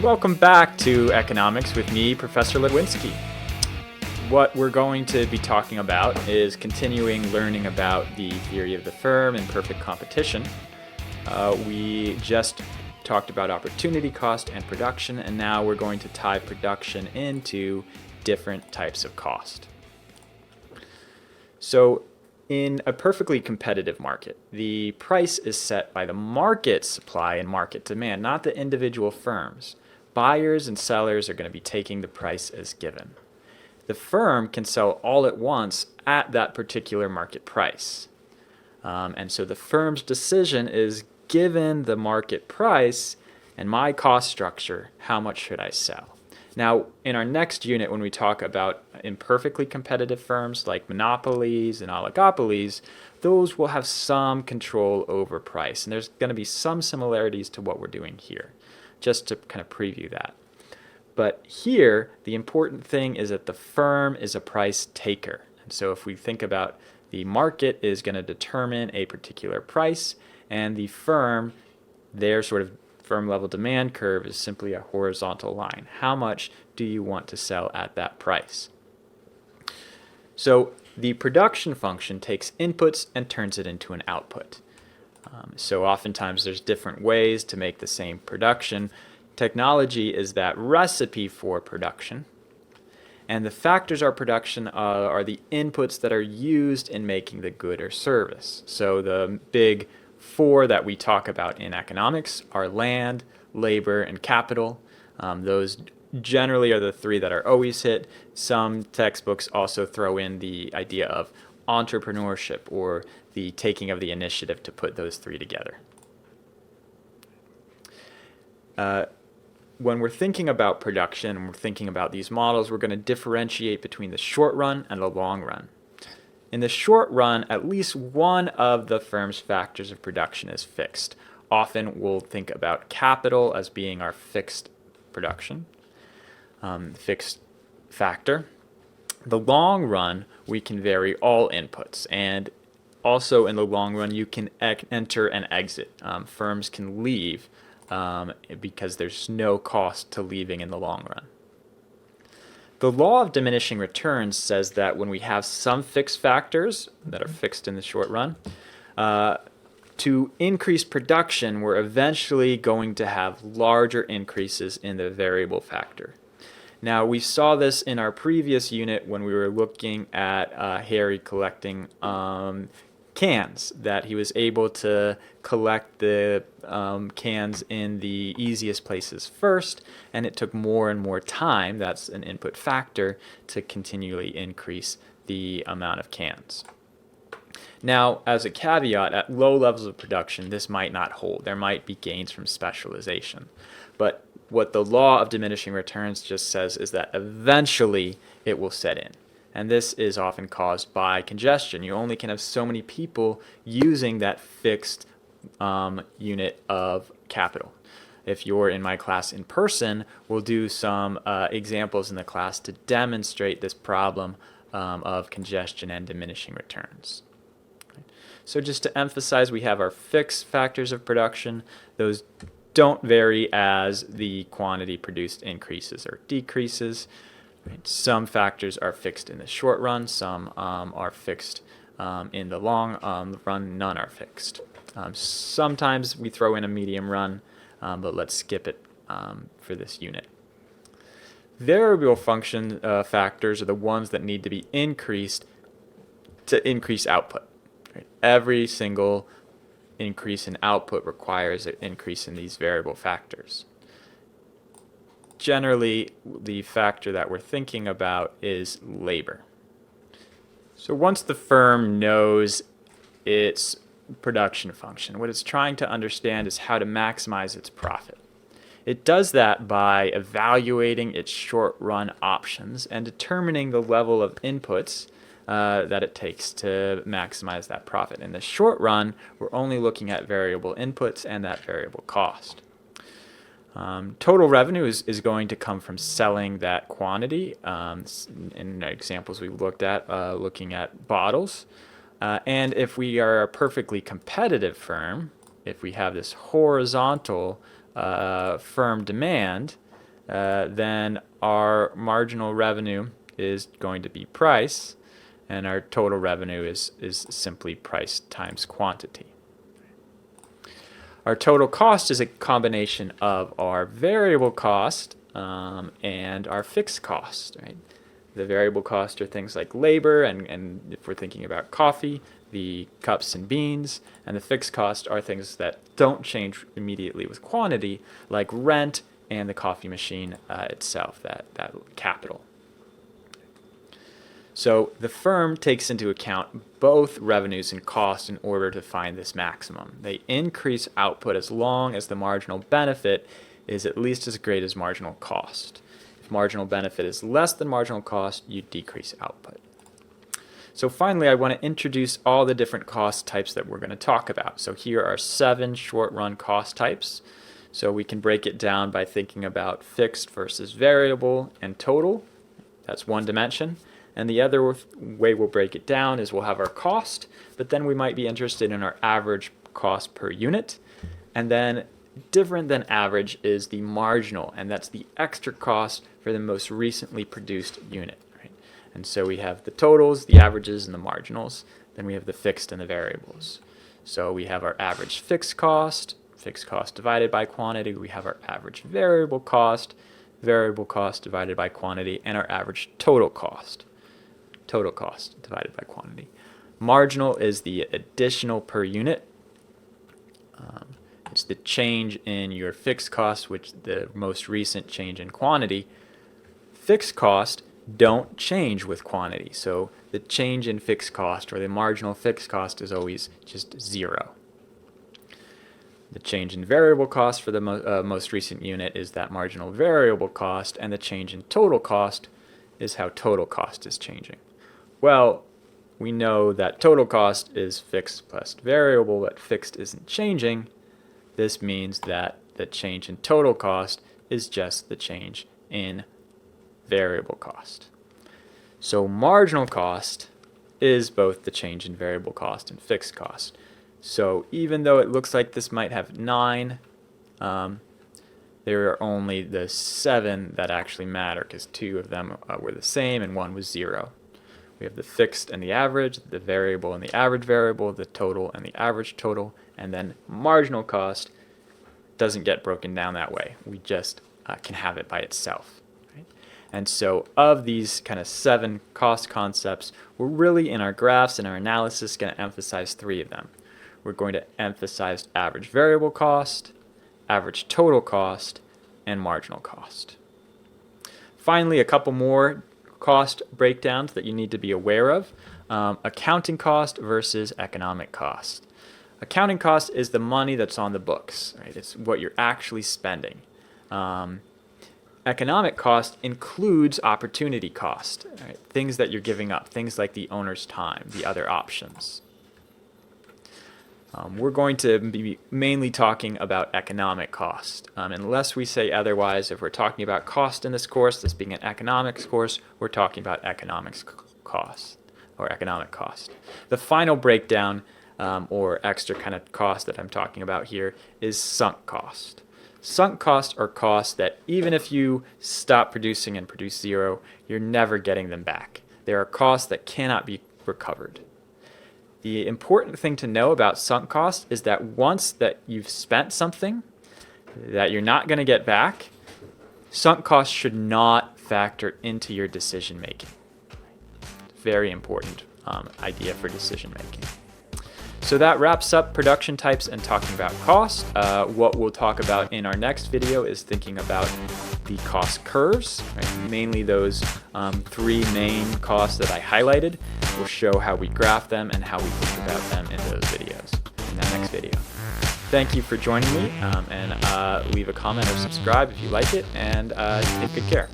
Welcome back to Economics with me, Professor Ledwinski. What we're going to be talking about is continuing learning about the theory of the firm and perfect competition. We just talked about opportunity cost and production, and now we're going to tie production into different types of cost. So in a perfectly competitive market, the price is set by the market supply and market demand, not the individual firms. Buyers and sellers are going to be taking the price as given. The firm can sell all at once at that particular market price. And so the firm's decision is, given the market price and my cost structure, how much should I sell? Now, in our next unit, when we talk about imperfectly competitive firms like monopolies and oligopolies, those will have some control over price. And there's going to be some similarities to what we're doing here, just to kind of preview that. But here, the important thing is that the firm is a price taker. And so if we think about the market is going to determine a particular price, and the firm, their sort of firm level demand curve is simply a horizontal line. How much do you want to sell at that price? So the production function takes inputs and turns it into an output. So oftentimes there's different ways to make the same production. Technology is that recipe for production. And the factors of production are the inputs that are used in making the good or service. So the big four that we talk about in economics are land, labor, and capital. Those generally are the three that are always hit. Some textbooks also throw in the idea of entrepreneurship, or the taking of the initiative to put those three together. When we're thinking about production and we're thinking about these models, we're going to differentiate between the short run and the long run. In the short run, at least one of the firm's factors of production is fixed. Often we'll think about capital as being our fixed production, fixed factor. The long run, we can vary all inputs, and also in the long run, you can enter and exit. Firms can leave because there's no cost to leaving in the long run. The law of diminishing returns says that when we have some fixed factors that are fixed in the short run, to increase production, we're eventually going to have larger increases in the variable factor. Now, we saw this in our previous unit when we were looking at Harry collecting cans, that he was able to collect the cans in the easiest places first, and it took more and more time, that's an input factor, to continually increase the amount of cans. Now, as a caveat, at low levels of production, this might not hold. There might be gains from specialization. But what the law of diminishing returns just says is that eventually it will set in. And this is often caused by congestion. You only can have so many people using that fixed unit of capital. If you're in my class in person, we'll do some examples in the class to demonstrate this problem of congestion and diminishing returns. So just to emphasize, we have our fixed factors of production. Those don't vary as the quantity produced increases or decreases. Some factors are fixed in the short run, some are fixed in the long run, none are fixed. Sometimes we throw in a medium run, but let's skip it for this unit. Variable function factors are the ones that need to be increased to increase output. Right? Every single increase in output requires an increase in these variable factors. Generally, the factor that we're thinking about is labor. So once the firm knows its production function, what it's trying to understand is how to maximize its profit. It does that by evaluating its short-run options and determining the level of inputs that it takes to maximize that profit. In the short run, we're only looking at variable inputs and that variable cost. Total revenue is going to come from selling that quantity. In examples we looked at, looking at bottles. And if we are a perfectly competitive firm, if we have this horizontal firm demand, then our marginal revenue is going to be price, and our total revenue is simply price times quantity. Our total cost is a combination of our variable cost and our fixed cost, right? The variable costs are things like labor, and if we're thinking about coffee, the cups and beans, and the fixed costs are things that don't change immediately with quantity, like rent and the coffee machine itself, that capital. So the firm takes into account both revenues and costs in order to find this maximum. They increase output as long as the marginal benefit is at least as great as marginal cost. If marginal benefit is less than marginal cost, you decrease output. So finally, I want to introduce all the different cost types that we're going to talk about. So here are 7 short-run cost types. So we can break it down by thinking about fixed versus variable and total. That's one dimension. And the other way we'll break it down is we'll have our cost, but then we might be interested in our average cost per unit. And then different than average is the marginal, and that's the extra cost for the most recently produced unit. Right? And so we have the totals, the averages, and the marginals. Then we have the fixed and the variables. So we have our average fixed cost divided by quantity. We have our average variable cost divided by quantity, and our average total cost divided by quantity. Marginal is the additional per unit. It's the change in your fixed cost, which the most recent change in quantity. Fixed cost don't change with quantity. So the change in fixed cost, or the marginal fixed cost, is always just 0. The change in variable cost for the most recent unit is that marginal variable cost, and the change in total cost is how total cost is changing. Well, we know that total cost is fixed plus variable, but fixed isn't changing. This means that the change in total cost is just the change in variable cost. So marginal cost is both the change in variable cost and fixed cost. So even though it looks like this might have 9, there are only the 7 that actually matter, because 2 of them were the same and 1 was 0. We have the fixed and the average, the variable and the average variable, the total and the average total, and then marginal cost doesn't get broken down that way. We just can have it by itself. Right? And so of these kind of 7 cost concepts, we're really in our graphs and our analysis going to emphasize 3 of them. We're going to emphasize average variable cost, average total cost, and marginal cost. Finally, a couple more cost breakdowns that you need to be aware of. Accounting cost versus economic cost. Accounting cost is the money that's on the books, right? It's what you're actually spending. Economic cost includes opportunity cost, right? Things that you're giving up, things like the owner's time, the other options. We're going to be mainly talking about economic cost. Unless we say otherwise, if we're talking about cost in this course, this being an economics course, we're talking about economics cost, or economic cost. The final breakdown, or extra kind of cost that I'm talking about here, is sunk cost. Sunk costs are costs that even if you stop producing and produce 0, you're never getting them back. There are costs that cannot be recovered. The important thing to know about sunk costs is that once that you've spent something that you're not going to get back, sunk costs should not factor into your decision making. Very important idea for decision making. So that wraps up production types and talking about cost. What we'll talk about in our next video is thinking about the cost curves, right? Mainly those 3 main costs that I highlighted. We'll show how we graph them and how we think about them in those videos, in that next video. Thank you for joining me, and leave a comment or subscribe if you like it, and take good care.